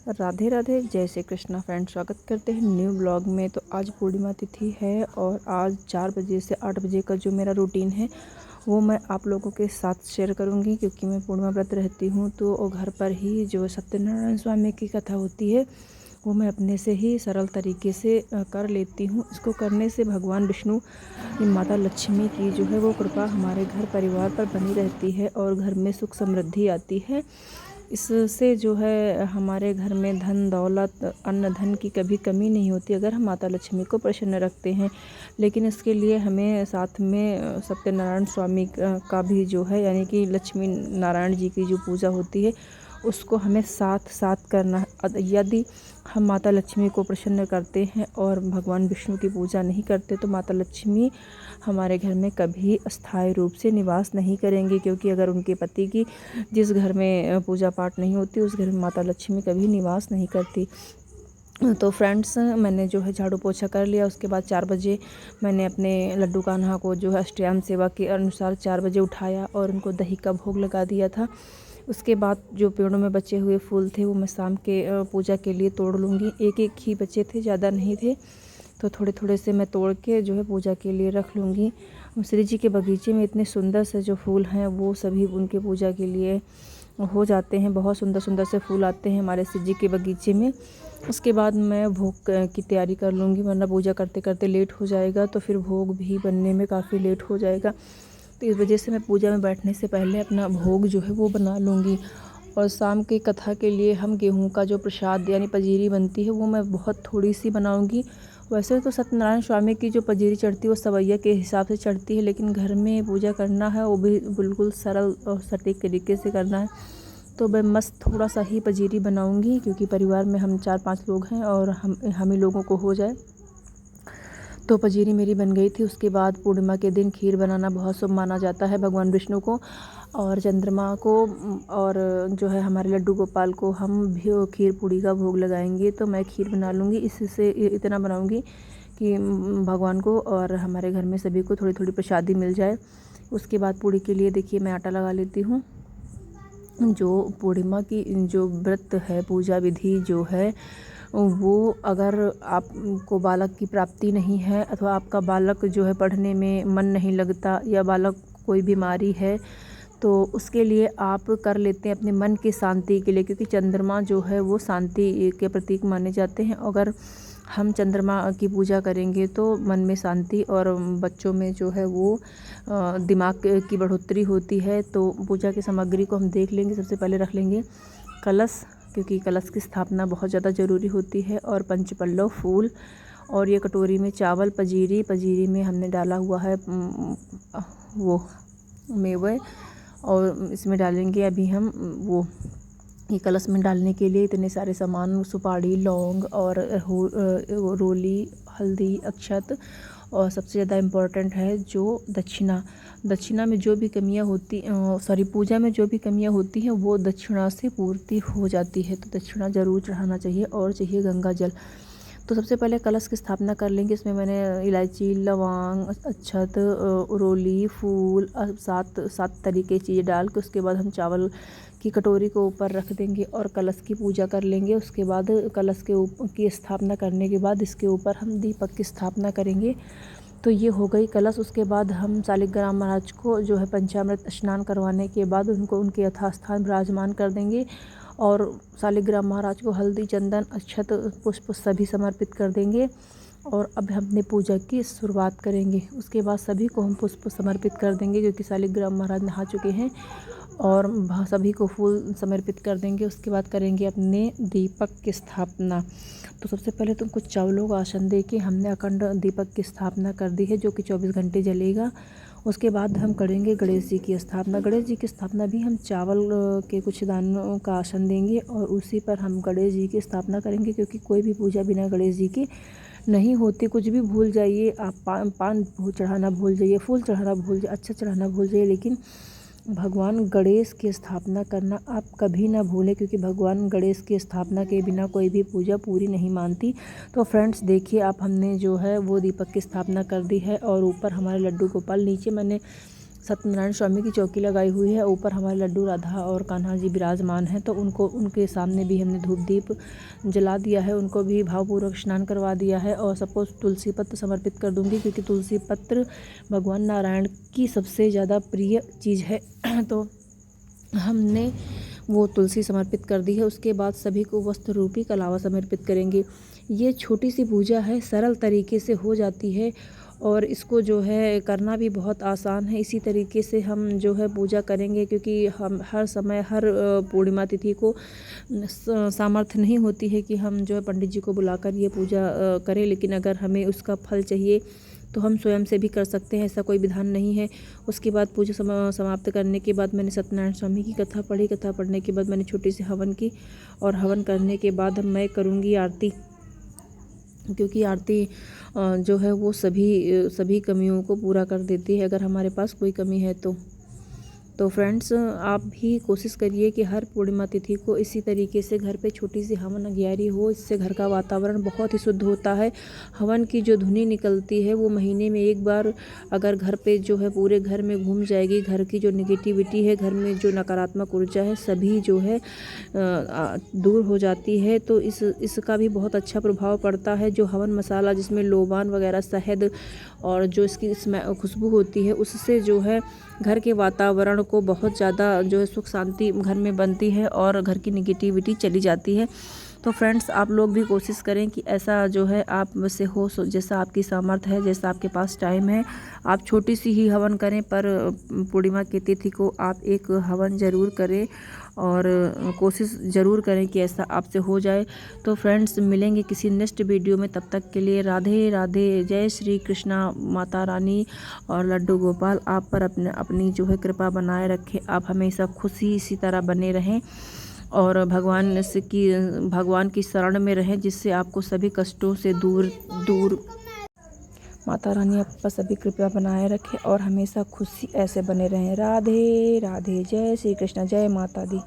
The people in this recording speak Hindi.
राधे राधे, जय श्री कृष्णा फ्रेंड। स्वागत करते हैं न्यू ब्लॉग में। तो आज पूर्णिमा तिथि है और आज 4 बजे से 8 बजे का जो मेरा रूटीन है वो मैं आप लोगों के साथ शेयर करूंगी, क्योंकि मैं पूर्णिमा व्रत रहती हूं। तो घर पर ही जो सत्यनारायण स्वामी की कथा होती है वो मैं अपने से ही सरल तरीके से कर लेती हूँ। इसको करने से भगवान विष्णु, माता लक्ष्मी की जो है वो कृपा हमारे घर परिवार पर बनी रहती है और घर में सुख समृद्धि आती है। इससे जो है हमारे घर में धन दौलत अन्न धन की कभी कमी नहीं होती, अगर हम माता लक्ष्मी को प्रसन्न रखते हैं। लेकिन इसके लिए हमें साथ में सत्यनारायण स्वामी का भी जो है, यानी कि लक्ष्मी नारायण जी की जो पूजा होती है उसको हमें साथ साथ करना है। यदि हम माता लक्ष्मी को प्रसन्न करते हैं और भगवान विष्णु की पूजा नहीं करते तो माता लक्ष्मी हमारे घर में कभी अस्थायी रूप से निवास नहीं करेंगे, क्योंकि अगर उनके पति की जिस घर में पूजा पाठ नहीं होती उस घर में माता लक्ष्मी कभी निवास नहीं करती। तो फ्रेंड्स, मैंने जो है झाड़ू पोछा कर लिया। उसके बाद 4 बजे मैंने अपने लड्डू कान्हा को जो है अष्टयाम सेवा के अनुसार 4 बजे उठाया और उनको दही का भोग लगा दिया था। उसके बाद जो पेड़ों में बचे हुए फूल थे वो मैं शाम के पूजा के लिए तोड़ लूँगी। एक एक ही बचे थे, ज़्यादा नहीं थे, तो थोड़े थोड़े से मैं तोड़ के जो है पूजा के लिए रख लूँगी। श्री जी के बगीचे में इतने सुंदर से जो फूल हैं वो सभी उनके पूजा के लिए हो जाते हैं। बहुत सुंदर सुंदर से फूल आते हैं हमारे श्री जी के बगीचे में। उसके बाद मैं भोग की तैयारी कर लूँगी, वरना पूजा करते करते लेट हो जाएगा तो फिर भोग भी बनने में काफ़ी लेट हो जाएगा। तो इस वजह से मैं पूजा में बैठने से पहले अपना भोग जो है वो बना लूँगी। और शाम की कथा के लिए हम गेहूं का जो प्रसाद यानी पंजीरी बनती है वो मैं बहुत थोड़ी सी बनाऊँगी। वैसे तो सत्यनारायण स्वामी की जो पंजीरी चढ़ती है वो सवैया के हिसाब से चढ़ती है, लेकिन घर में पूजा करना है वो भी बिल्कुल सरल और सटीक तरीके से करना है। तो मैं मस्त थोड़ा सा ही पंजीरी बनाऊँगी, क्योंकि परिवार में हम 4-5 लोग हैं और हम ही लोगों को हो जाए। तो पंजीरी मेरी बन गई थी। उसके बाद पूर्णिमा के दिन खीर बनाना बहुत शुभ माना जाता है भगवान विष्णु को और चंद्रमा को, और जो है हमारे लड्डू गोपाल को हम भी खीर पूड़ी का भोग लगाएंगे। तो मैं खीर बना लूँगी, इससे इतना बनाऊँगी कि भगवान को और हमारे घर में सभी को थोड़ी थोड़ी प्रसादी मिल जाए। उसके बाद पूड़ी के लिए देखिए मैं आटा लगा लेती हूँ। जो पूर्णिमा की जो व्रत है, पूजा विधि जो है वो, अगर आपको बालक की प्राप्ति नहीं है अथवा आपका बालक जो है पढ़ने में मन नहीं लगता या बालक कोई बीमारी है तो उसके लिए आप कर लेते हैं अपने मन की शांति के लिए, क्योंकि चंद्रमा जो है वो शांति के प्रतीक माने जाते हैं। अगर हम चंद्रमा की पूजा करेंगे तो मन में शांति और बच्चों में जो है वो दिमाग की बढ़ोतरी होती है। तो पूजा की सामग्री को हम देख लेंगे। सबसे पहले रख लेंगे कलश, क्योंकि कलश की स्थापना बहुत ज़्यादा ज़रूरी होती है, और पंचपल्लव फूल, और ये कटोरी में चावल, पंजीरी में हमने डाला हुआ है वो मेवे, और इसमें डालेंगे अभी हम वो, ये कलश में डालने के लिए इतने सारे सामान, सुपारी, लौंग और रोली, हल्दी, अक्षत, और सबसे ज़्यादा इम्पॉर्टेंट है जो दक्षिणा। दक्षिणा में जो भी कमियां होती पूजा में जो भी कमियां होती हैं वो दक्षिणा से पूर्ति हो जाती है। तो दक्षिणा ज़रूर चढ़ाना चाहिए और चाहिए गंगा जल। तो सबसे पहले कलश की स्थापना कर लेंगे। इसमें मैंने इलायची, लौंग, अक्षत, रोली, फूल, 7 तरीके की चीज़ें डाल के उसके बाद हम चावल की कटोरी को ऊपर रख देंगे और कलश की पूजा कर लेंगे। उसके बाद कलश के ऊपर की स्थापना करने के बाद इसके ऊपर हम दीपक की स्थापना करेंगे। तो ये हो गई कलश। उसके बाद हम शालिग्राम महाराज को जो है पंचामृत स्नान करवाने के बाद उनको उनके यथास्थान विराजमान कर देंगे और शालिग्राम महाराज को हल्दी, चंदन, अक्षत, पुष्प सभी समर्पित कर देंगे। और अब हम अपने पूजा की शुरुआत करेंगे। उसके बाद सभी को हम पुष्प समर्पित कर देंगे, क्योंकि शालिग्राम महाराज नहा चुके हैं, और सभी को फूल समर्पित कर देंगे। उसके बाद करेंगे अपने दीपक की स्थापना। तो सबसे पहले तो कुछ चावलों का आसन दे के हमने अखंड दीपक की स्थापना कर दी है, जो कि 24 घंटे जलेगा। उसके बाद हम करेंगे गणेश जी की स्थापना। गणेश जी की स्थापना भी हम चावल के कुछ दानों का आसन देंगे और उसी पर हम गणेश जी की स्थापना करेंगे, क्योंकि कोई भी पूजा बिना गणेश जी की नहीं होती। कुछ भी भूल जाइए आप, पान चढ़ाना भूल जाइए, फूल चढ़ाना भूल जाइए, अच्छा चढ़ाना भूल जाइए, लेकिन भगवान गणेश की स्थापना करना आप कभी ना भूलें, क्योंकि भगवान गणेश की स्थापना के बिना कोई भी पूजा पूरी नहीं मानती। तो फ्रेंड्स देखिए, आप हमने जो है वो दीपक की स्थापना कर दी है और ऊपर हमारे लड्डू गोपाल, नीचे मैंने सत्यनारायण स्वामी की चौकी लगाई हुई है। ऊपर हमारे लड्डू राधा और कान्हा जी विराजमान हैं, तो उनके सामने भी हमने धूप दीप जला दिया है, उनको भी भावपूर्वक स्नान करवा दिया है। और सबको तुलसी पत्र समर्पित कर दूंगी, क्योंकि तुलसी पत्र भगवान नारायण की सबसे ज़्यादा प्रिय चीज़ है। तो हमने वो तुलसी समर्पित कर दी है। उसके बाद सभी को वस्त्र रूपी कलावा समर्पित करेंगे। ये छोटी सी पूजा है, सरल तरीके से हो जाती है और इसको जो है करना भी बहुत आसान है। इसी तरीके से हम जो है पूजा करेंगे, क्योंकि हम हर समय हर पूर्णिमा तिथि को सामर्थ्य नहीं होती है कि हम जो है पंडित जी को बुलाकर ये पूजा करें। लेकिन अगर हमें उसका फल चाहिए तो हम स्वयं से भी कर सकते हैं, ऐसा कोई विधान नहीं है। उसके बाद पूजा समाप्त करने के बाद मैंने सत्यनारायण स्वामी की कथा पढ़ी। कथा पढ़ने के बाद मैंने छोटी सी हवन की, और हवन करने के बाद मैं करूँगी आरती, क्योंकि आरती जो है वो सभी कमियों को पूरा कर देती है, अगर हमारे पास कोई कमी है तो फ्रेंड्स, आप भी कोशिश करिए कि हर पूर्णिमा तिथि को इसी तरीके से घर पे छोटी सी हवन अगियारी हो। इससे घर का वातावरण बहुत ही शुद्ध होता है। हवन की जो धुनी निकलती है वो महीने में एक बार अगर घर पे जो है पूरे घर में घूम जाएगी, घर की जो निगेटिविटी है, घर में जो नकारात्मक ऊर्जा है, सभी जो है दूर हो जाती है। तो इसका भी बहुत अच्छा प्रभाव पड़ता है। जो हवन मसाला जिसमें लोबान वगैरह, शहद और जो इसकी खुशबू होती है, उससे जो है घर के वातावरण को बहुत ज़्यादा जो है सुख शांति घर में बनती है और घर की निगेटिविटी चली जाती है। तो फ्रेंड्स, आप लोग भी कोशिश करें कि ऐसा जो है आप से हो, जैसा आपकी सामर्थ्य है, जैसा आपके पास टाइम है, आप छोटी सी ही हवन करें, पर पूर्णिमा की तिथि को आप एक हवन ज़रूर करें और कोशिश ज़रूर करें कि ऐसा आपसे हो जाए। तो फ्रेंड्स, मिलेंगे किसी नेक्स्ट वीडियो में, तब तक के लिए राधे राधे। जय श्री कृष्णा। माता रानी और लड्डू गोपाल आप पर अपनी जो है कृपा बनाए रखें। आप हमेशा खुशी इसी तरह बने रहें और भगवान की शरण में रहें, जिससे आपको सभी कष्टों से दूर माता रानी आप पर सभी कृपा बनाए रखें और हमेशा खुशी ऐसे बने रहें। राधे राधे। जय श्री कृष्ण। जय माता दी।